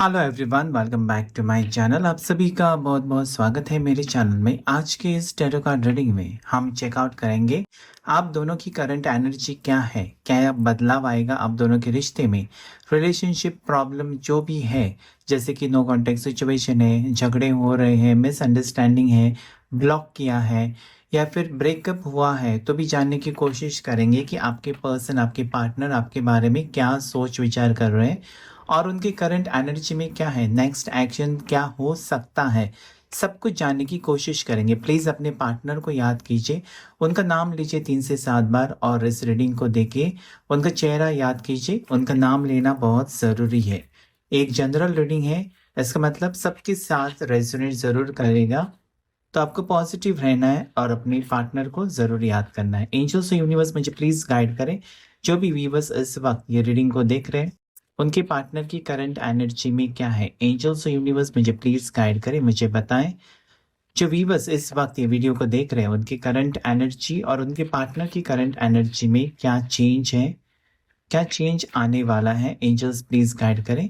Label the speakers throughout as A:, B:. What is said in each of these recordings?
A: Hello everyone, welcome back to my channel. आप सभी का बहुत बहुत स्वागत है मेरे चैनल में। आज के इस टैरो कार्ड रीडिंग में हम चेकआउट करेंगे आप दोनों की करंट एनर्जी क्या है, क्या बदलाव आएगा आप दोनों के रिश्ते में, रिलेशनशिप प्रॉब्लम जो भी है, जैसे कि नो कॉन्टेक्ट सिचुएशन है, झगड़े हो रहे हैं, मिसअंडरस्टैंडिंग है, ब्लॉक किया है या फिर ब्रेकअप हुआ है, तो भी जानने की कोशिश करेंगे कि आपके पर्सन, आपके पार्टनर आपके बारे में क्या सोच विचार कर रहे हैं और उनकी करंट एनर्जी में क्या है, नेक्स्ट एक्शन क्या हो सकता है, सब कुछ जानने की कोशिश करेंगे। प्लीज़ अपने पार्टनर को याद कीजिए, उनका नाम लीजिए 3 से 7 बार और इस रीडिंग को देखिए। उनका चेहरा याद कीजिए, उनका नाम लेना बहुत ज़रूरी है। एक जनरल रीडिंग है, इसका मतलब सबके साथ रेजोनेट ज़रूर करेगा, तो आपको पॉजिटिव रहना है और अपने पार्टनर को ज़रूर याद करना है। एंजल्स और यूनिवर्स मुझे प्लीज़ गाइड करें। जो भी व्यूवर्स इस वक्त ये रीडिंग को देख रहे हैं, उनके पार्टनर की करंट एनर्जी में क्या है। एंजल्स और यूनिवर्स मुझे प्लीज़ गाइड करें, मुझे बताएं। जो व्यूवर्स इस वक्त ये वीडियो को देख रहे हैं, उनकी करंट एनर्जी और उनके पार्टनर की करंट एनर्जी में क्या चेंज है, क्या चेंज आने वाला है। एंजल्स प्लीज़ गाइड करें।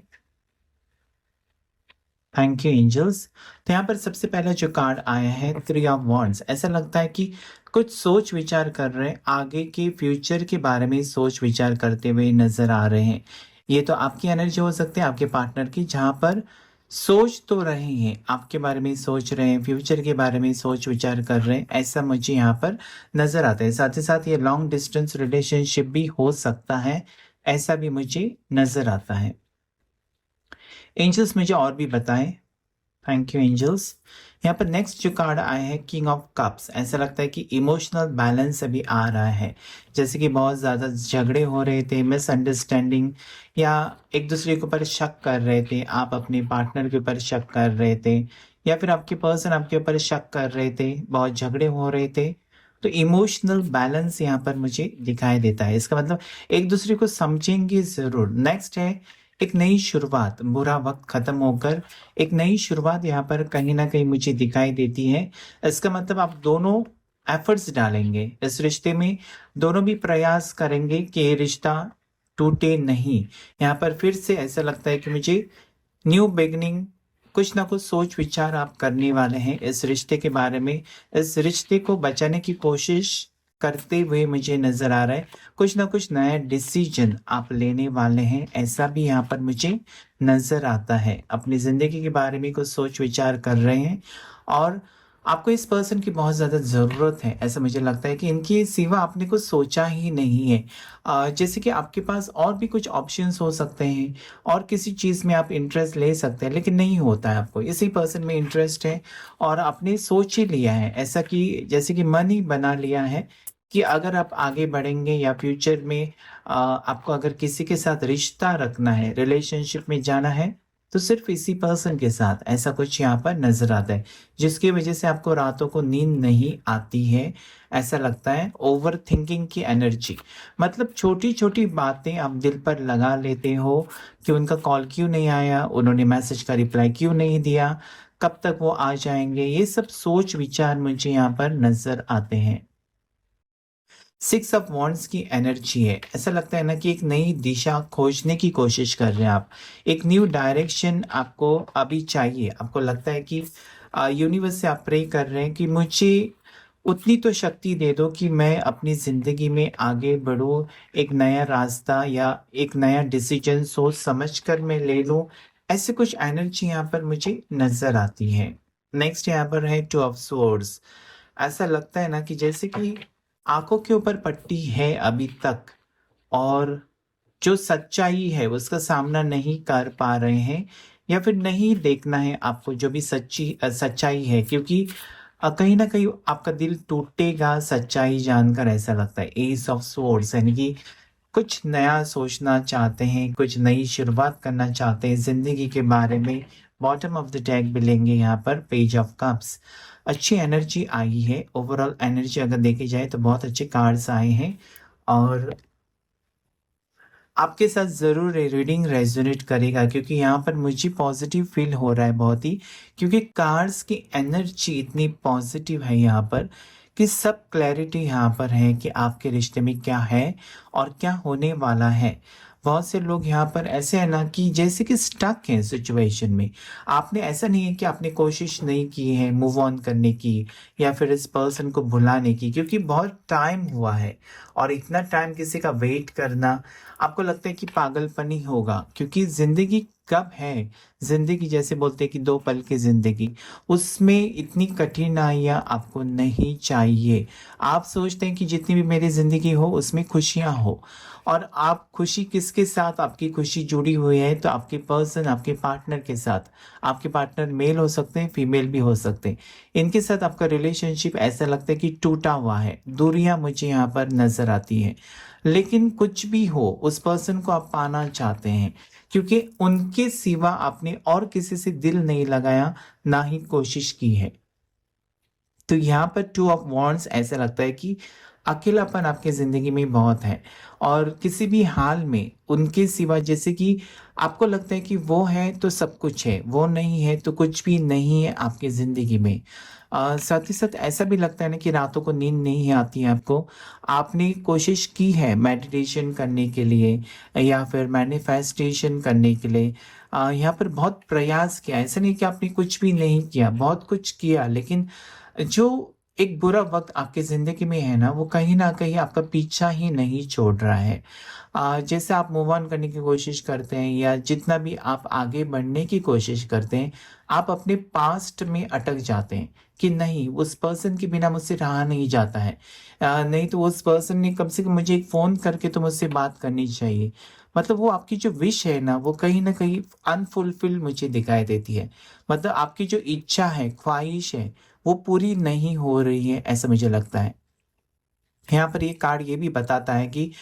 A: Thank you angels. तो यहाँ पर सबसे पहला जो कार्ड आया है 3 ऑफ वॉन्ड्स, ऐसा लगता है कि कुछ सोच विचार कर रहे हैं, आगे के फ्यूचर के बारे में सोच विचार करते हुए नजर आ रहे हैं। ये तो आपकी एनर्जी हो सकती है, आपके पार्टनर की, जहाँ पर सोच तो रहे हैं, आपके बारे में सोच रहे हैं, फ्यूचर के बारे में सोच विचार कर रहे हैं, ऐसा मुझे यहाँ पर नजर आता है। साथ ही साथ ये लॉन्ग डिस्टेंस रिलेशनशिप भी हो सकता है, ऐसा भी मुझे नजर आता है। एंजल्स मुझे और भी बताएं। Thank you angels. यहाँ पर नेक्स्ट जो कार्ड आया है किंग ऑफ कप्स, ऐसा लगता है कि इमोशनल बैलेंस अभी आ रहा है। जैसे कि बहुत ज़्यादा झगड़े हो रहे थे, मिसअंडरस्टैंडिंग या एक दूसरे के ऊपर शक कर रहे थे, आप अपने पार्टनर के ऊपर शक कर रहे थे या फिर आपके पर्सन आपके ऊपर शक कर रहे थे, बहुत झगड़े हो रहे थे, तो इमोशनल बैलेंस यहाँ पर मुझे दिखाई देता है। इसका मतलब एक दूसरे को समझेंगे ज़रूर। नेक्स्ट है एक नई शुरुआत, बुरा वक्त खत्म होकर एक नई शुरुआत यहाँ पर कहीं ना कहीं मुझे दिखाई देती है। इसका मतलब आप दोनों एफर्ट्स डालेंगे इस रिश्ते में, दोनों भी प्रयास करेंगे कि ये रिश्ता टूटे नहीं। यहाँ पर फिर से ऐसा लगता है कि मुझे न्यू बिगनिंग, कुछ ना कुछ सोच विचार आप करने वाले हैं इस रिश्ते के बारे में, इस रिश्ते को बचाने की कोशिश करते हुए मुझे नजर आ रहा है। कुछ ना कुछ नया डिसीजन आप लेने वाले हैं, ऐसा भी यहाँ पर मुझे नजर आता है। अपनी जिंदगी के बारे में कुछ सोच विचार कर रहे हैं और आपको इस पर्सन की बहुत ज़्यादा ज़रूरत है। ऐसा मुझे लगता है कि इनके सिवा आपने कुछ सोचा ही नहीं है। जैसे कि आपके पास और भी कुछ ऑप्शंस हो सकते हैं और किसी चीज़ में आप इंटरेस्ट ले सकते हैं, लेकिन नहीं होता है, आपको इसी पर्सन में इंटरेस्ट है और आपने सोच ही लिया है, ऐसा कि जैसे कि मन ही बना लिया है कि अगर आप आगे बढ़ेंगे या फ्यूचर में आपको अगर किसी के साथ रिश्ता रखना है, रिलेशनशिप में जाना है, तो सिर्फ इसी पर्सन के साथ, ऐसा कुछ यहाँ पर नजर आता है, जिसकी वजह से आपको रातों को नींद नहीं आती है। ऐसा लगता है ओवर थिंकिंग की एनर्जी, मतलब छोटी छोटी बातें आप दिल पर लगा लेते हो कि उनका कॉल क्यों नहीं आया, उन्होंने मैसेज का रिप्लाई क्यों नहीं दिया, कब तक वो आ जाएंगे, ये सब सोच विचार मुझे यहाँ पर नजर आते हैं। 6 ऑफ वॉन्ड्स की एनर्जी है, ऐसा लगता है ना कि एक नई दिशा खोजने की कोशिश कर रहे हैं आप, एक न्यू डायरेक्शन आपको अभी चाहिए। आपको लगता है कि यूनिवर्स से आप प्रे कर रहे हैं कि मुझे उतनी तो शक्ति दे दो कि मैं अपनी ज़िंदगी में आगे बढ़ूँ, एक नया रास्ता या एक नया डिसीजन सोच समझ कर मैं ले लूँ। ऐसे कुछ एनर्जी यहाँ पर मुझे नज़र आती है। नेक्स्ट यहाँ पर है 2 ऑफ स्वॉर्ड्स। ऐसा लगता है ना कि जैसे कि आंखों के ऊपर पट्टी है अभी तक और जो सच्चाई है उसका सामना नहीं कर पा रहे हैं या फिर नहीं देखना है आपको जो भी सच्चाई है, क्योंकि कहीं ना कहीं आपका दिल टूटेगा सच्चाई जानकर। ऐसा लगता है 8 ऑफ स्वॉर्ड्स यानी कि कुछ नया सोचना चाहते हैं, कुछ नई शुरुआत करना चाहते हैं जिंदगी के बारे में। बॉटम ऑफ द डेक भी लेंगे यहाँ पर पेज ऑफ कप्स। अच्छी एनर्जी आई है, ओवरऑल एनर्जी अगर देखी जाए तो बहुत अच्छे कार्ड्स आए हैं और आपके साथ ज़रूर ये रीडिंग रेजोनेट करेगा, क्योंकि यहाँ पर मुझे पॉजिटिव फील हो रहा है बहुत ही, क्योंकि कार्ड्स की एनर्जी इतनी पॉजिटिव है यहाँ पर कि सब क्लैरिटी यहाँ पर है कि आपके रिश्ते में क्या है और क्या होने वाला है। बहुत से लोग यहाँ पर ऐसे हैं ना कि जैसे कि स्टक हैं सिचुएशन में। आपने ऐसा नहीं है कि आपने कोशिश नहीं की है मूव ऑन करने की या फिर इस पर्सन को भुलाने की, क्योंकि बहुत टाइम हुआ है और इतना टाइम किसी का वेट करना आपको लगता है कि पागलपनी होगा, क्योंकि ज़िंदगी कब है, ज़िंदगी जैसे बोलते हैं कि 2 पल की ज़िंदगी, उसमें इतनी कठिनाइयाँ आपको नहीं चाहिए। आप सोचते हैं कि जितनी भी मेरी ज़िंदगी हो उसमें खुशियाँ हो, और आप खुशी किसके साथ आपकी खुशी जुड़ी हुई है, तो आपके पर्सन, आपके पार्टनर के साथ। आपके पार्टनर मेल हो सकते हैं, फीमेल भी हो सकते हैं। इनके साथ आपका रिलेशनशिप ऐसा लगता है कि टूटा हुआ है, दूरियां मुझे यहाँ पर नजर आती है। लेकिन कुछ भी हो, उस पर्सन को आप पाना चाहते हैं, क्योंकि उनके सिवा आपने और किसी से दिल नहीं लगाया, ना ही कोशिश की है। तो यहाँ पर 2 ऑफ वांड्स ऐसा लगता है कि अकेलापन आपकी ज़िंदगी में बहुत है, और किसी भी हाल में उनके सिवा जैसे कि आपको लगता है कि वो है तो सब कुछ है, वो नहीं है तो कुछ भी नहीं है आपकी ज़िंदगी में। साथ ही साथ ऐसा भी लगता है ना कि रातों को नींद नहीं आती है आपको। आपने कोशिश की है मेडिटेशन करने के लिए या फिर मैनिफेस्टेशन करने के लिए। यहाँ पर बहुत प्रयास किया, ऐसा नहीं कि आपने कुछ भी नहीं किया, बहुत कुछ किया, लेकिन जो एक बुरा वक़्त आपकी ज़िंदगी में है ना, वो कहीं न कहीं आपका पीछा ही नहीं छोड़ रहा है। जैसे आप मूव ऑन करने की कोशिश करते हैं या जितना भी आप आगे बढ़ने की कोशिश करते हैं, आप अपने पास्ट में अटक जाते हैं कि नहीं, उस पर्सन के बिना मुझसे रहा नहीं जाता है। नहीं तो उस पर्सन ने कम से कम मुझे एक फ़ोन करके तो मुझसे बात करनी चाहिए। मतलब वो आपकी जो विश है ना, वो कहीं न कहीं अनफुलफिल मुझे दिखाई देती है। मतलब आपकी जो इच्छा है, ख्वाहिश है, वो पूरी नहीं हो रही है, ऐसा मुझे लगता है। यहाँ पर ये कार्ड ये भी बताता है कि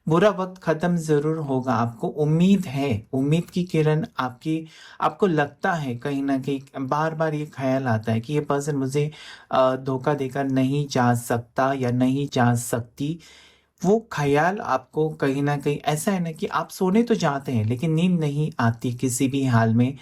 A: बुरा वक़्त ख़त्म ज़रूर होगा, आपको उम्मीद है, उम्मीद की किरण आपकी, आपको लगता है कहीं न कहीं बार-बार ये ख़्याल आता है कि ये पर्सन मुझे धोखा देकर नहीं जा सकता या नहीं जा सकती। वो ख़्याल आपको कहीं न कहीं ऐसा है ना कि आप सोने तो जाते हैं, लेकिन नींद नहीं आती किसी भी हाल में।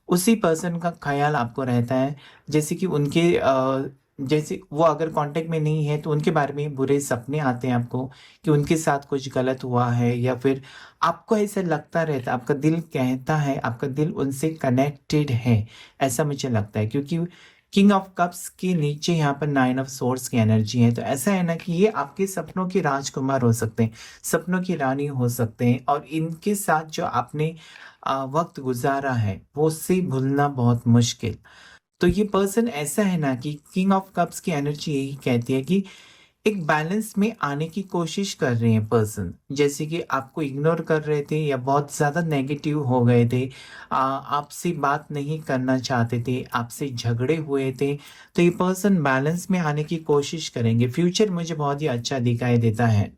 A: उसी पर्सन का ख़्याल आपको रहता है, जैसे कि उनके जैसे वो अगर कॉन्टैक्ट में नहीं है तो उनके बारे में बुरे सपने आते हैं आपको कि उनके साथ कुछ गलत हुआ है, या फिर आपको ऐसा लगता रहता है, आपका दिल कहता है, आपका दिल उनसे कनेक्टेड है, ऐसा मुझे लगता है, क्योंकि किंग ऑफ कप्स के नीचे यहाँ पर 9 ऑफ सोर्ड्स की एनर्जी है। तो ऐसा है ना कि ये आपके सपनों के राजकुमार हो सकते हैं, सपनों की रानी हो सकते हैं, और इनके साथ जो आपने वक़्त गुज़ारा है, वो उससे भूलना बहुत मुश्किल। तो ये पर्सन ऐसा है ना कि किंग ऑफ कप्स की एनर्जी यही कहती है कि एक बैलेंस में आने की कोशिश कर रहे हैं पर्सन। जैसे कि आपको इग्नोर कर रहे थे या बहुत ज़्यादा नेगेटिव हो गए थे, आपसे बात नहीं करना चाहते थे, आपसे झगड़े हुए थे, तो ये पर्सन बैलेंस में आने की कोशिश करेंगे। फ्यूचर मुझे बहुत ही अच्छा दिखाई देता है।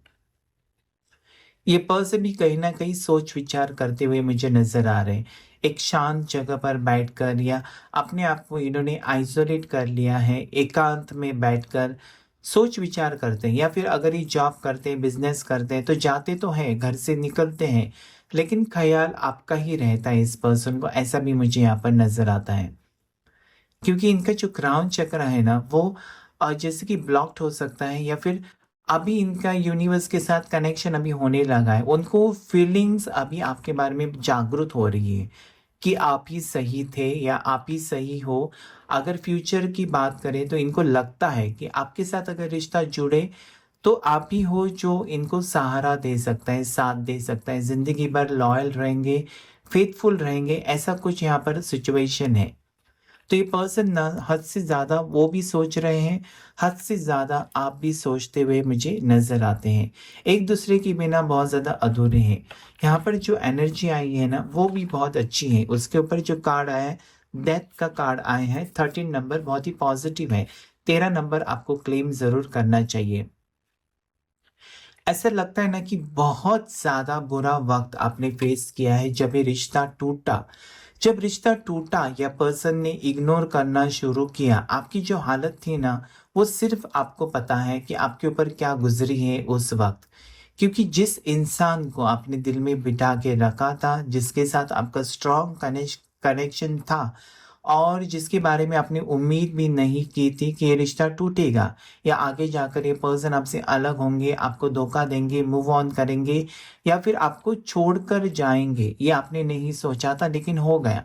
A: ये पर्सन भी कहीं न कहीं सोच-विचार करते हुए मुझे नज़र आ रहे हैं। एक शांत जगह पर बैठकर या अपने आप को इन्होंने आइसोलेट कर लिया है, एकांत में बैठकर सोच-विचार करते हैं, या फिर अगर ये जॉब करते हैं, बिज़नेस करते हैं, तो जाते तो हैं, घर से निकलते हैं, लेकिन ख़्याल आपका ही रहता है इस पर्सन को, ऐसा भी मुझे यहाँ पर नज़र आता है। क्योंकि इनका जो क्राउन चक्र है ना, वो जैसे कि ब्लॉक्ड हो सकता है, या फिर अभी इनका यूनिवर्स के साथ कनेक्शन अभी होने लगा है। उनको फीलिंग्स अभी आपके बारे में जागरूक हो रही है कि आप ही सही थे या आप ही सही हो। अगर फ्यूचर की बात करें तो इनको लगता है कि आपके साथ अगर रिश्ता जुड़े तो आप ही हो जो इनको सहारा दे सकता है, साथ दे सकता है, ज़िंदगी भर लॉयल रहेंगे, फेथफुल रहेंगे, ऐसा कुछ यहाँ पर सिचुएशन है। तो ये पर्सन ना हद से ज़्यादा वो भी सोच रहे हैं, हद से ज़्यादा आप भी सोचते हुए मुझे नज़र आते हैं। एक-दूसरे के बिना बहुत ज़्यादा अधूरे हैं। यहाँ पर जो एनर्जी आई है ना, वो भी बहुत अच्छी है। उसके ऊपर जो कार्ड आया है, डेथ का कार्ड आया है, 13 नंबर बहुत ही पॉज़िटिव है। 13 नंबर आपको क्लेम ज़रूर करना चाहिए। ऐसा लगता है ना कि बहुत ज़्यादा बुरा वक़्त आपने फ़ेस किया है जब ये रिश्ता टूटा। जब रिश्ता टूटा या पर्सन ने इग्नोर करना शुरू किया, आपकी जो हालत थी ना, वो सिर्फ़ आपको पता है कि आपके ऊपर क्या गुज़री है उस वक़्त। क्योंकि जिस इंसान को आपने दिल में बिठा के रखा था, जिसके साथ आपका स्ट्रॉन्ग कनेक्शन था, और जिसके बारे में आपने उम्मीद भी नहीं की थी कि ये रिश्ता टूटेगा या आगे जाकर ये पर्सन आपसे अलग होंगे, आपको धोखा देंगे, मूव ऑन करेंगे या फिर आपको छोड़कर जाएँगे। ये आपने नहीं सोचा था लेकिन हो गया।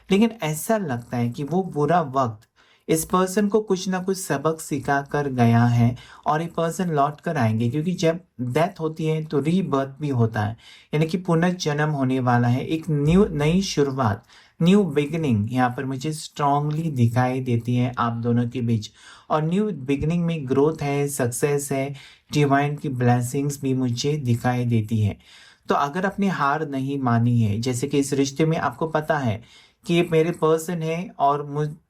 A: लेकिन ऐसा लगता है कि वो बुरा वक़्त इस पर्सन को कुछ ना कुछ सबक सिखा कर गया है और ये पर्सन लौट कर आएँगे, क्योंकि जब डेथ होती है तो रीबर्थ भी होता है। यानी कि पुनर्जन्म होने वाला है, एक नई शुरुआत, न्यू बिगिनिंग यहाँ पर मुझे स्ट्रांगली दिखाई देती है आप दोनों के बीच। और न्यू बिगिनिंग में ग्रोथ है, सक्सेस है, डिवाइन की ब्लेसिंग्स भी मुझे दिखाई देती है। तो अगर आपने हार नहीं मानी है, जैसे कि इस रिश्ते में आपको पता है कि ये मेरे पर्सन है और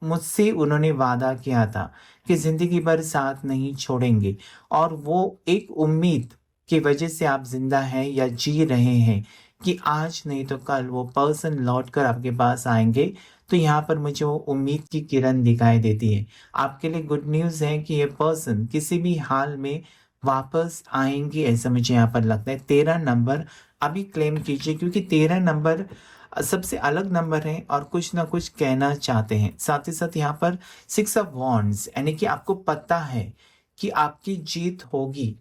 A: मुझसे उन्होंने वादा किया था कि ज़िंदगी भर साथ नहीं छोड़ेंगे, और वो एक उम्मीद की वजह से आप ज़िंदा हैं या जी रहे हैं कि आज नहीं तो कल वो पर्सन लौट कर आपके पास आएँगे। तो यहाँ पर मुझे वो उम्मीद की किरण दिखाई देती है। आपके लिए गुड न्यूज़ है कि ये पर्सन किसी भी हाल में वापस आएँगे, ऐसा मुझे यहाँ पर लगता है। 13 नंबर अभी क्लेम कीजिए, क्योंकि 13 नंबर सबसे अलग नंबर है और कुछ ना कुछ कहना चाहते हैं। साथ ही साथ यहाँ पर 6 ऑफ वॉन्ड्स, यानी कि आपको पता है कि आपकी जीत होगी।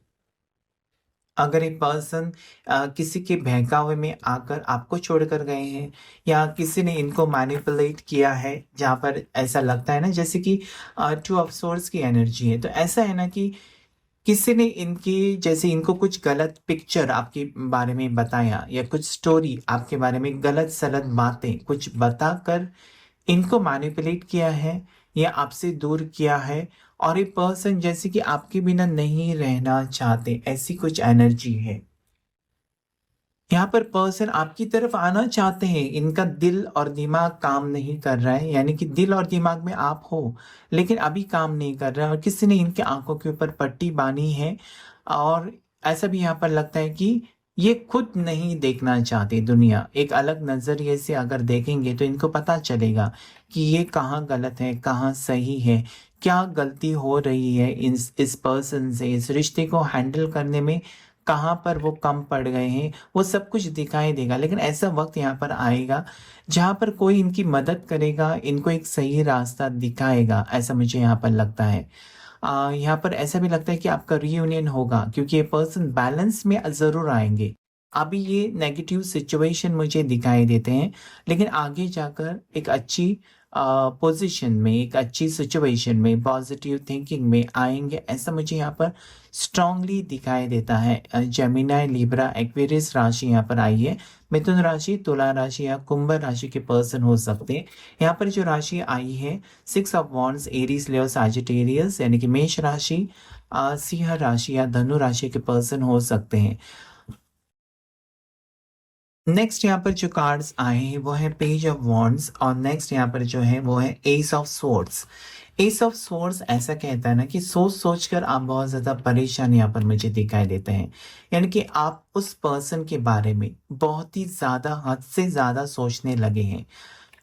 A: अगर एक पर्सन किसी के बहकावे में आकर आपको छोड़कर गए हैं या किसी ने इनको मैनिपुलेट किया है, जहाँ पर ऐसा लगता है ना जैसे कि 2 ऑफ सोर्ड्स की एनर्जी है। तो ऐसा है ना कि किसी ने इनकी जैसे इनको कुछ गलत पिक्चर आपके बारे में बताया या कुछ स्टोरी आपके बारे में गलत-सलत बातें कुछ बताकर इनको मैनिपुलेट किया है या आपसे दूर किया है, और ये पर्सन जैसे कि आपके बिना नहीं रहना चाहते, ऐसी कुछ एनर्जी है। यहाँ पर पर्सन आपकी तरफ आना चाहते हैं, इनका दिल और दिमाग काम नहीं कर रहा है, यानी कि दिल और दिमाग में आप हो, लेकिन अभी काम नहीं कर रहा है और किसी ने इनके आँखों के ऊपर पट्टी बाँधी है। और ऐसा भी यहाँ पर लगता है कि ये खुद नहीं देखना चाहते दुनिया, एक अलग नज़रिए से अगर देखेंगे तो इनको पता चलेगा कि ये कहाँ गलत है, कहाँ सही है, क्या गलती हो रही है इस पर्सन से, इस रिश्ते को हैंडल करने में कहाँ पर वो कम पड़ गए हैं, वो सब कुछ दिखाई देगा। लेकिन ऐसा वक़्त यहाँ पर आएगा, जहाँ पर कोई इनकी मदद करेगा, इनको एक सही रास्ता दिखाएगा, ऐसा मुझे यहाँ पर लगता है। यहाँ पर ऐसा भी लगता है कि आपका रियूनियन होगा, क्योंकि ये पर्सन बैलेंस में ज़रूर आएँगे। अभी ये नेगेटिव सिचुएशन मुझे दिखाई देते हैं, लेकिन आगे जाकर एक अच्छी पोज़ीशन में, एक अच्छी सिचुएशन में, पॉज़िटिव थिंकिंग में आएँगे, ऐसा मुझे यहाँ पर स्ट्रॉन्गली दिखाई देता है। जेमिनी, लिब्रा, एक्वेरियस राशि यहाँ पर आई है। मिथुन राशि, तुला राशि या कुंभ राशि के पर्सन हो सकते हैं। यहाँ पर जो राशि आई है 6 of wands, Aries, Leo, Sagittarius, यानी कि मेष राशि, सिंह राशि या धनु राशि के पर्सन हो सकते हैं। नेक्स्ट यहाँ पर जो कार्ड्स आए हैं वो है पेज ऑफ वॉन्ड्स, और नेक्स्ट यहाँ पर जो है वो है S of swords. S of swords ऐसा कहता है ना कि सोच सोच कर आप बहुत ज़्यादा परेशान यहाँ पर मुझे दिखाई देते हैं। यानी कि आप उस पर्सन के बारे में बहुत ही ज़्यादा, हद से ज़्यादा सोचने लगे हैं,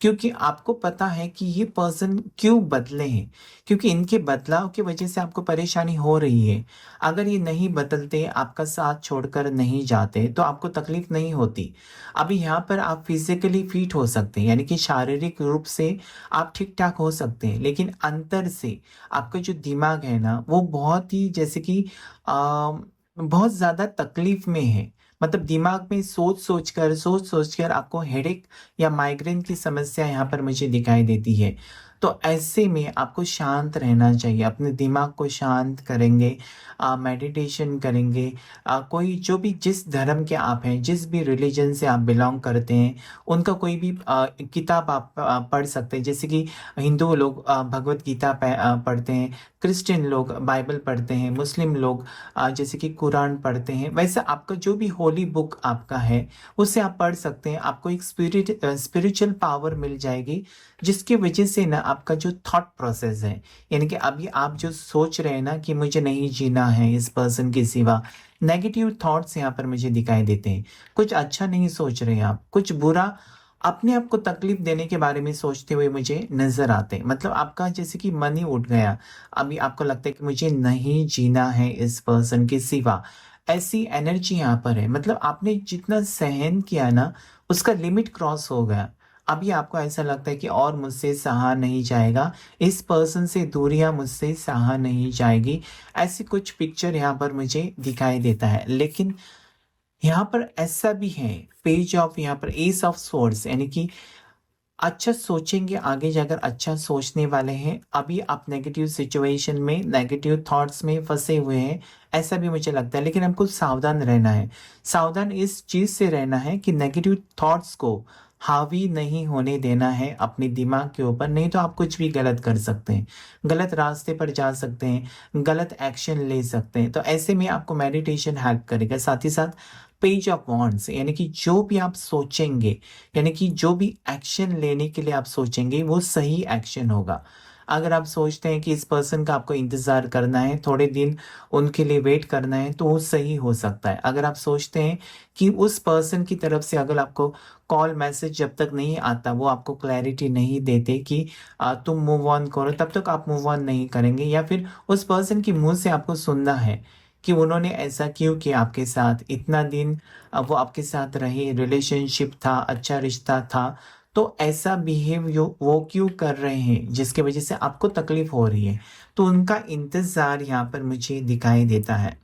A: क्योंकि आपको पता है कि ये पर्सन क्यों बदले हैं, क्योंकि इनके बदलाव की वजह से आपको परेशानी हो रही है। अगर ये नहीं बदलते, आपका साथ छोड़कर नहीं जाते, तो आपको तकलीफ नहीं होती। अभी यहाँ पर आप फिजिकली फिट हो सकते हैं, यानी कि शारीरिक रूप से आप ठीक ठाक हो सकते हैं, लेकिन अंतर से आपका जो दिमाग है ना वो बहुत ही जैसे कि बहुत ज़्यादा तकलीफ में है। मतलब दिमाग में सोच सोच कर आपको हेडेक या माइग्रेन की समस्या यहाँ पर मुझे दिखाई देती है। तो ऐसे में आपको शांत रहना चाहिए, अपने दिमाग को शांत करेंगे, मेडिटेशन करेंगे, कोई जो भी जिस धर्म के आप हैं, जिस भी रिलीजन से आप बिलॉन्ग करते हैं, उनका कोई भी किताब आप पढ़ सकते हैं। जैसे कि हिंदू लोग भगवत गीता पढ़ते हैं, क्रिश्चियन लोग बाइबल पढ़ते हैं, मुस्लिम लोग जैसे कि कुरान पढ़ते हैं। वैसे आपका जो भी होली बुक आपका है, उसे आप पढ़ सकते हैं। आपको एक स्पिरिचुअल पावर मिल जाएगी, जिसकी वजह से ना आपका जो थॉट प्रोसेस है, यानी कि अभी आप जो सोच रहे हैं ना कि मुझे नहीं जीना है इस पर्सन के सिवा, नेगेटिव थॉट्स यहाँ पर मुझे दिखाई देते हैं। कुछ अच्छा नहीं सोच रहे हैं आप, कुछ बुरा अपने आप को तकलीफ देने के बारे में सोचते हुए मुझे नज़र आते हैं। मतलब आपका जैसे कि मन ही उठ गया। अभी आपको लगता है कि मुझे नहीं जीना है इस पर्सन के सिवा। ऐसी एनर्जी यहाँ पर है। मतलब आपने जितना सहन किया ना, उसका लिमिट क्रॉस हो गया। अभी आपको ऐसा लगता है कि और मुझसे सहा नहीं जाएगा, इस पर्सन से दूरियां मुझसे सहा नहीं जाएगी, ऐसी कुछ पिक्चर यहाँ पर मुझे दिखाई देता है। लेकिन यहाँ पर ऐसा भी है, पेज ऑफ यहाँ पर एस ऑफ स्वॉर्ड्स, यानी कि अच्छा सोचेंगे, आगे जाकर अच्छा सोचने वाले हैं। अभी आप नेगेटिव सिचुएशन में, नेगेटिव थॉट्स में फंसे हुए हैं, ऐसा भी मुझे लगता है। लेकिन हमको सावधान रहना है, सावधान इस चीज़ से रहना है कि नेगेटिव थॉट्स को हावी नहीं होने देना है अपने दिमाग के ऊपर, नहीं तो आप कुछ भी गलत कर सकते हैं, गलत रास्ते पर जा सकते हैं, गलत एक्शन ले सकते हैं। तो ऐसे में आपको मेडिटेशन हेल्प करेगा। साथ ही साथ पेज ऑफ वॉन्ड्स, यानी कि जो भी आप सोचेंगे, यानी कि जो भी एक्शन लेने के लिए आप सोचेंगे वो सही एक्शन होगा। अगर आप सोचते हैं कि इस पर्सन का आपको इंतज़ार करना है, थोड़े दिन उनके लिए वेट करना है, तो वो सही हो सकता है। अगर आप सोचते हैं कि उस पर्सन की तरफ से अगर आपको कॉल मैसेज जब तक नहीं आता, वो आपको क्लैरिटी नहीं देते कि तुम मूव ऑन करो, तब तक आप मूव ऑन नहीं करेंगे। या फिर उस पर्सन की मुँह से आपको सुनना है कि उन्होंने ऐसा क्यों किया आपके साथ, इतना दिन वो आपके साथ रहे, रिलेशनशिप था, अच्छा रिश्ता था, तो ऐसा बिहेव यो वो क्यों कर रहे हैं जिसकी वजह से आपको तकलीफ हो रही है। तो उनका इंतज़ार यहाँ पर मुझे दिखाई देता है।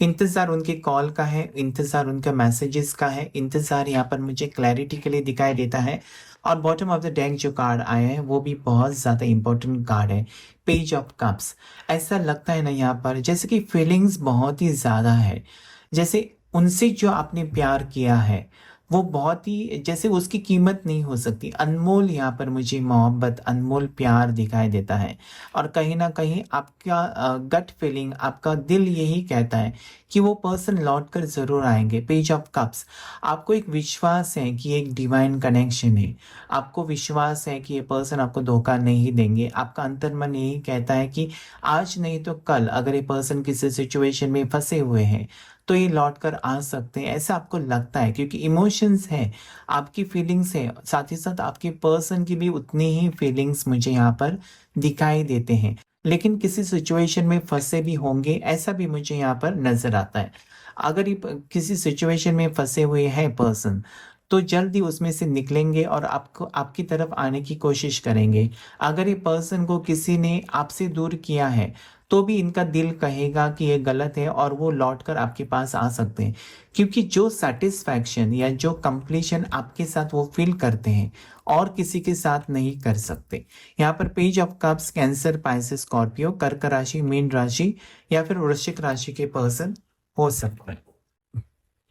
A: इंतज़ार उनके कॉल का है, इंतज़ार उनके मैसेजेस का है, इंतज़ार यहाँ पर मुझे क्लैरिटी के लिए दिखाई देता है। और बॉटम ऑफ द डेक जो कार्ड आए हैं वो भी बहुत ज़्यादा इंपॉर्टेंट कार्ड है, पेज ऑफ कप्स। ऐसा लगता है ना यहाँ पर जैसे कि फीलिंग्स बहुत ही ज़्यादा है, जैसे उनसे जो आपने प्यार किया है वो बहुत ही, जैसे उसकी कीमत नहीं हो सकती, अनमोल यहाँ पर मुझे मोहब्बत, अनमोल प्यार दिखाई देता है। और कहीं न कहीं आपका गट फीलिंग, आपका दिल यही कहता है कि वो पर्सन लौट कर ज़रूर आएँगे। पेज ऑफ कप्स, आपको एक विश्वास है कि एक डिवाइन कनेक्शन है। आपको विश्वास है कि ये पर्सन आपको धोखा नहीं देंगे। आपका अंतर्मन यही कहता है कि आज नहीं तो कल अगर ये पर्सन किसी सिचुएशन में फँसे हुए हैं, तो ये लौट कर आ सकते हैं, ऐसा आपको लगता है, क्योंकि इमोशंस हैं, आपकी फीलिंग्स हैं, साथ ही साथ आपके पर्सन की भी उतनी ही फीलिंग्स मुझे यहाँ पर दिखाई देते हैं। लेकिन किसी सिचुएशन में फँसे भी होंगे, ऐसा भी मुझे यहाँ पर नज़र आता है। अगर ये प किसी सिचुएशन में फँसे हुए हैं पर्सन, तो जल्द ही उसमें से निकलेंगे और आपको आपकी तरफ आने की कोशिश करेंगे। अगर ये पर्सन को किसी ने आपसे दूर किया है, तो भी इनका दिल कहेगा कि ये गलत है और वो लौटकर आपके पास आ सकते हैं। क्योंकि जो सैटिस्फैक्शन या जो कंप्लीशन आपके साथ वो फ़ील करते हैं, और किसी के साथ नहीं कर सकते। यहाँ पर page of cups cancer, Pisces, Scorpio, कर्क राशि, मीन राशि या फिर वृश्चिक राशि के पर्सन हो सकते हैं।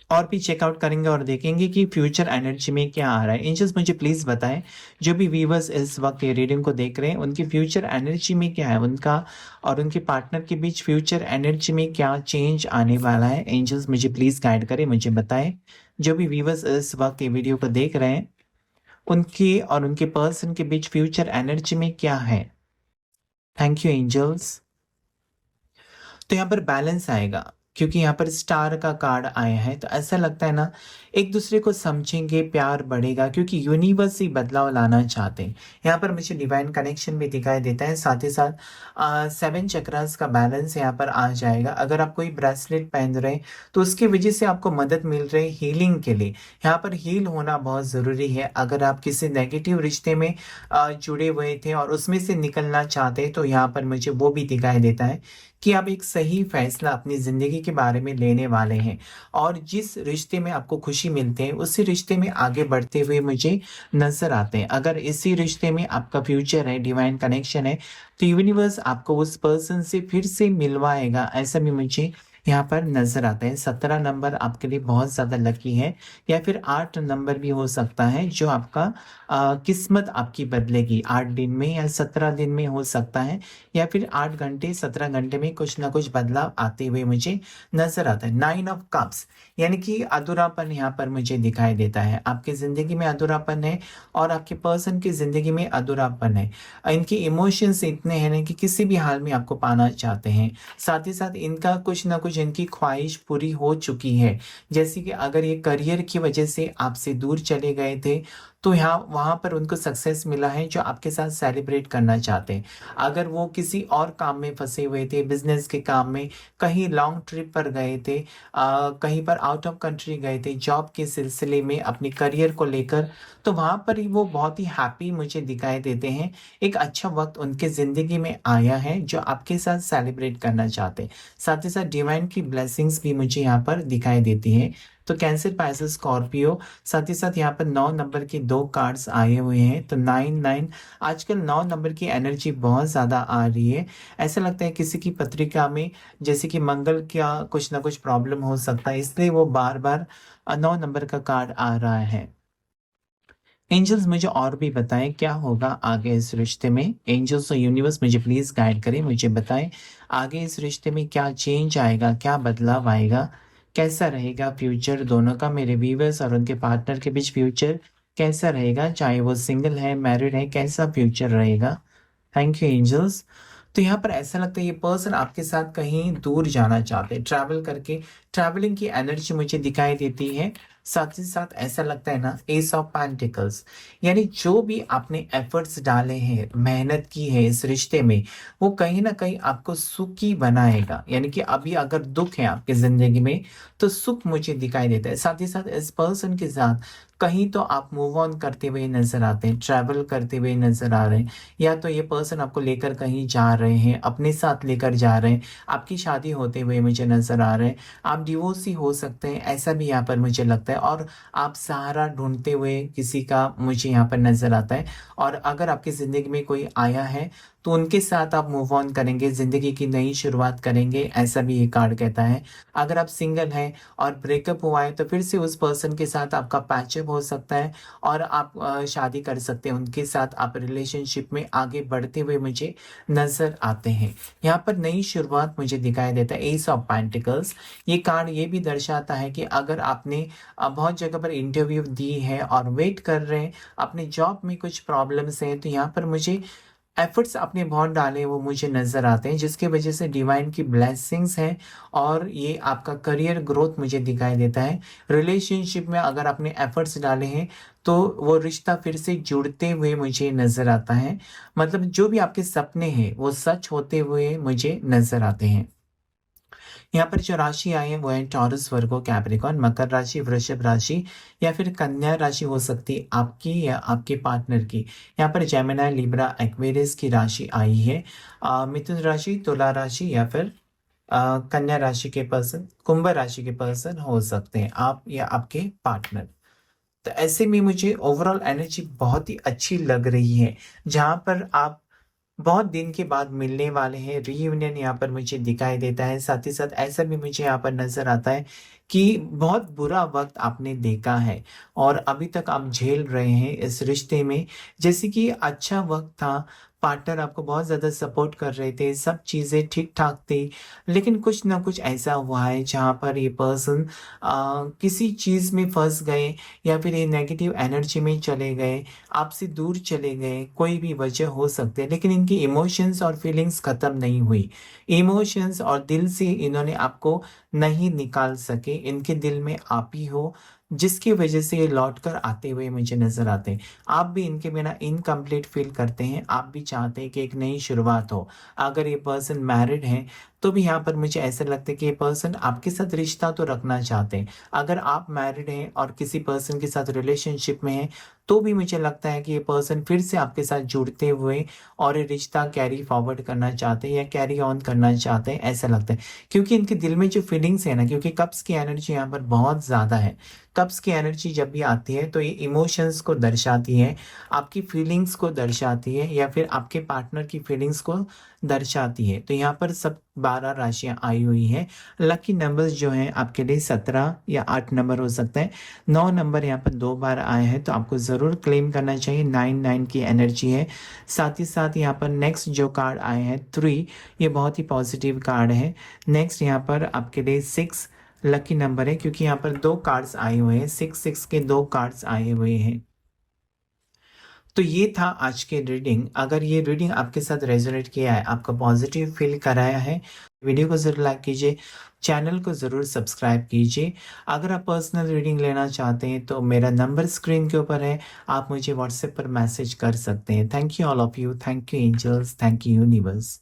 A: और भी चेकआउट करेंगे और देखेंगे कि फ्यूचर एनर्जी में क्या आ रहा है। एंजल्स मुझे प्लीज़ बताएं, जो भी व्यूवर्स इस वक्त ये रीडिंग को देख रहे हैं, उनकी फ्यूचर एनर्जी में क्या है, उनका और उनके पार्टनर के बीच फ्यूचर एनर्जी में क्या चेंज आने वाला है। एंजल्स मुझे प्लीज़ गाइड करें, मुझे बताएं। जो भी व्यूवर्स इस वक्त ये वीडियो को देख रहे हैं, उनकी और उनके पर्सन के बीच फ्यूचर एनर्जी में क्या है। Thank you angels. तो यहाँ पर बैलेंस आएगा, क्योंकि यहाँ पर स्टार का कार्ड आया है, तो ऐसा लगता है ना एक दूसरे को समझेंगे, प्यार बढ़ेगा, क्योंकि यूनिवर्स ही बदलाव लाना चाहते हैं। यहाँ पर मुझे डिवाइन कनेक्शन भी दिखाई देता है। साथ ही साथ 7 चक्रास का बैलेंस यहाँ पर आ जाएगा। अगर आप कोई ब्रेसलेट पहन रहे हैं तो उसकी वजह से आपको मदद मिल रही है हीलिंग के लिए। यहाँ पर हील होना बहुत ज़रूरी है। अगर आप किसी नेगेटिव रिश्ते में जुड़े हुए थे और उसमें से निकलना चाहते हैं, तो यहाँ पर मुझे वो भी दिखाई देता है कि आप एक सही फैसला अपनी ज़िंदगी के बारे में लेने वाले हैं, और जिस रिश्ते में आपको खुशी मिलते हैं उसी रिश्ते में आगे बढ़ते हुए मुझे नज़र आते हैं। अगर इसी रिश्ते में आपका फ्यूचर है, डिवाइन कनेक्शन है, तो यूनिवर्स आपको उस पर्सन से फिर से मिलवाएगा, ऐसा भी मुझे यहाँ पर नज़र आता है। 17 नंबर आपके लिए बहुत ज़्यादा लकी है, या फिर 8 नंबर भी हो सकता है जो आपका किस्मत आपकी बदलेगी 8 दिन में या 17 दिन में हो सकता है, या फिर 8 घंटे 17 घंटे में कुछ ना कुछ बदलाव आते हुए मुझे नज़र आता है। 9 ऑफ कप्स, यानी कि अधूरापन यहाँ पर मुझे दिखाई देता है। आपकी ज़िंदगी में अधूरापन है और आपके पर्सन की ज़िंदगी में अधूरापन है। इनके इमोशंस इतने हैं ना कि किसी भी हाल में आपको पाना चाहते हैं। साथ ही साथ इनका कुछ ना कुछ इनकी ख्वाहिश पूरी हो चुकी है। जैसे कि अगर ये करियर की वजह से आपसे दूर चले गए थे, तो यहाँ वहाँ पर उनको सक्सेस मिला है जो आपके साथ सेलिब्रेट करना चाहते हैं। अगर वो किसी और काम में फँसे हुए थे, बिज़नेस के काम में, कहीं लॉन्ग ट्रिप पर गए थे, कहीं पर आउट ऑफ कंट्री गए थे, जॉब के सिलसिले में अपने करियर को लेकर, तो वहाँ पर ही वो बहुत ही हैप्पी मुझे दिखाई देते हैं। एक अच्छा वक़्त उनके ज़िंदगी में आया है जो आपके साथ सेलिब्रेट करना चाहते हैं। साथ ही साथ डिवाइन की ब्लेसिंग्स भी मुझे यहाँ पर दिखाई देती हैं। तो कैंसर, पाइसेस, स्कॉर्पियो, साथ ही साथ यहाँ पर 9 नंबर के 2 कार्ड्स आए हुए हैं। तो 9 आजकल 9 नंबर की एनर्जी बहुत ज़्यादा आ रही है। ऐसा लगता है किसी की पत्रिका में जैसे कि मंगल का कुछ ना कुछ प्रॉब्लम हो सकता है, इसलिए वो बार-बार 9 नंबर का कार्ड आ रहा है। एंजल्स मुझे और भी बताएँ क्या होगा आगे इस रिश्ते में? एंजल्स और यूनिवर्स मुझे प्लीज़ गाइड करें, मुझे बताएँ आगे इस रिश्ते में क्या चेंज आएगा, क्या बदलाव आएगा? कैसा रहेगा फ्यूचर दोनों का? मेरे व्यूअर्स और उनके पार्टनर के बीच फ्यूचर कैसा रहेगा? चाहे वो सिंगल है, मैरिड है, कैसा फ्यूचर रहेगा? Thank you angels. तो यहाँ पर ऐसा लगता है ये पर्सन आपके साथ कहीं दूर जाना चाहते हैं, ट्रैवल करके, ट्रैवलिंग की एनर्जी मुझे दिखाई देती है। साथ ही साथ ऐसा लगता है ना, एस ऑफ पेंटिकल्स, यानी जो भी आपने एफर्ट्स डाले हैं, मेहनत की है इस रिश्ते में, वो कहीं न कहीं आपको सुखी बनाएगा। यानी कि अभी अगर दुःख है आपकी ज़िंदगी में, तो सुख मुझे दिखाई देता है। साथ ही साथ इस पर्सन के साथ कहीं तो आप मूव ऑन करते हुए नज़र आते हैं, ट्रैवल करते हुए नज़र आ रहे हैं, या तो ये पर्सन आपको लेकर कहीं जा रहे हैं, अपने साथ लेकर जा रहे हैं, आपकी शादी होते हुए मुझे नज़र आ रहे हैं, आप डिवोर्सी हो सकते हैं, ऐसा भी यहाँ पर मुझे लगता है, और आप सहारा ढूँढते हुए किसी का मुझे यहाँ पर नज़र आता है। और अगर आपकी ज़िंदगी में कोई आया है, तो उनके साथ आप मूव ऑन करेंगे, ज़िंदगी की नई शुरुआत करेंगे, ऐसा भी ये कार्ड कहता है। अगर आप सिंगल हैं और ब्रेकअप हुआ है, तो फिर से उस पर्सन के साथ आपका पैचअप हो सकता है और आप शादी कर सकते हैं। उनके साथ आप रिलेशनशिप में आगे बढ़ते हुए मुझे नज़र आते हैं। यहाँ पर नई शुरुआत मुझे दिखाई देता है, एस ऑफ पेंटिकल्स। ये कार्ड ये भी दर्शाता है कि अगर आपने बहुत जगह पर इंटरव्यू दी है और वेट कर रहे हैं, अपने जॉब में कुछ प्रॉब्लम्स हैं, तो यहाँ पर मुझे एफर्ट्स आपने बहुत डाले वो मुझे नज़र आते हैं, जिसकी वजह से डिवाइन की ब्लेसिंग्स हैं और ये आपका करियर ग्रोथ मुझे दिखाई देता है। रिलेशनशिप में अगर आपने एफर्ट्स डाले हैं, तो वो रिश्ता फिर से जुड़ते हुए मुझे नज़र आता है। मतलब जो भी आपके सपने हैं, वो सच होते हुए मुझे नज़र आते हैं। यहाँ पर जो राशि आई है वो है टॉरस, वर्गो, कैप्रिकॉर्न, मकर राशि, वृषभ राशि या फिर कन्या राशि हो सकती है आपकी या आपके पार्टनर की। यहाँ पर जेमिनी, लिब्रा, एक्वेरियस की राशि आई है। मिथुन राशि, तुला राशि या फिर कन्या राशि के पर्सन, कुंभ राशि के पर्सन हो सकते हैं आप या आपके पार्टनर। तो ऐसे में मुझे ओवरऑल एनर्जी बहुत ही अच्छी लग रही है, जहाँ पर आप बहुत दिन के बाद मिलने वाले हैं, रीयूनियन यहाँ पर मुझे दिखाई देता है। साथ ही साथ ऐसा भी मुझे यहाँ पर नज़र आता है कि बहुत बुरा वक़्त आपने देखा है और अभी तक आप झेल रहे हैं इस रिश्ते में। जैसे कि अच्छा वक़्त था, पार्टनर आपको बहुत ज़्यादा सपोर्ट कर रहे थे, सब चीज़ें ठीक-ठाक थी, लेकिन कुछ ना कुछ ऐसा हुआ है जहाँ पर ये पर्सन किसी चीज़ में फँस गए या फिर ये नेगेटिव एनर्जी में चले गए, आपसे दूर चले गए, कोई भी वजह हो सकती है, लेकिन इनकी इमोशंस और फीलिंग्स ख़त्म नहीं हुई। इमोशंस और दिल से इन्होंने आपको नहीं निकाल सके, इनके दिल में आप ही हो, जिसकी वजह से ये लौट कर आते हुए मुझे नज़र आते हैं। आप भी इनके बिना इनकम्प्लीट फ़ील करते हैं, आप भी चाहते हैं कि एक नई शुरुआत हो। अगर ये पर्सन मैरिड है, तो भी यहाँ पर मुझे ऐसा लगता है कि ये पर्सन आपके साथ रिश्ता तो रखना चाहते हैं। अगर आप मैरिड हैं और किसी पर्सन के साथ रिलेशनशिप में हैं, तो भी मुझे लगता है कि ये पर्सन फिर से आपके साथ जुड़ते हुए और ये रिश्ता कैरी फॉरवर्ड करना चाहते हैं या कैरी ऑन करना चाहते हैं, ऐसा लगता है। क्योंकि इनके दिल में जो फीलिंग्स है ना, क्योंकि कप्स की एनर्जी यहाँ पर बहुत ज़्यादा है। कप्स की एनर्जी जब भी आती है, तो ये इमोशंस को दर्शाती है, आपकी फीलिंग्स को दर्शाती है या फिर आपके पार्टनर की फीलिंग्स को दर्शाती है। तो यहाँ पर सब 12 राशियाँ आई हुई हैं। लकी नंबर्स जो हैं आपके लिए 17 या 8 नंबर हो सकता है। 9 नंबर यहाँ पर 2 बार आए हैं, तो आपको ज़रूर क्लेम करना चाहिए। 9 की एनर्जी है। साथ ही साथ यहाँ पर नेक्स्ट जो कार्ड आए हैं 3, ये बहुत ही पॉजिटिव कार्ड है। नेक्स्ट यहाँ पर आपके लिए 6 लकी नंबर है, क्योंकि यहाँ पर 2 कार्ड्स आए हुए हैं, 6 के 2 कार्ड्स आए हुए हैं। तो ये था आज की रीडिंग। अगर ये रीडिंग आपके साथ रेजोनेट किया है, आपको पॉजिटिव फील कराया है, वीडियो को ज़रूर लाइक कीजिए, चैनल को ज़रूर सब्सक्राइब कीजिए। अगर आप पर्सनल रीडिंग लेना चाहते हैं तो मेरा नंबर स्क्रीन के ऊपर है, आप मुझे व्हाट्सएप पर मैसेज कर सकते हैं। Thank you all of you, thank you angels, thank you universe.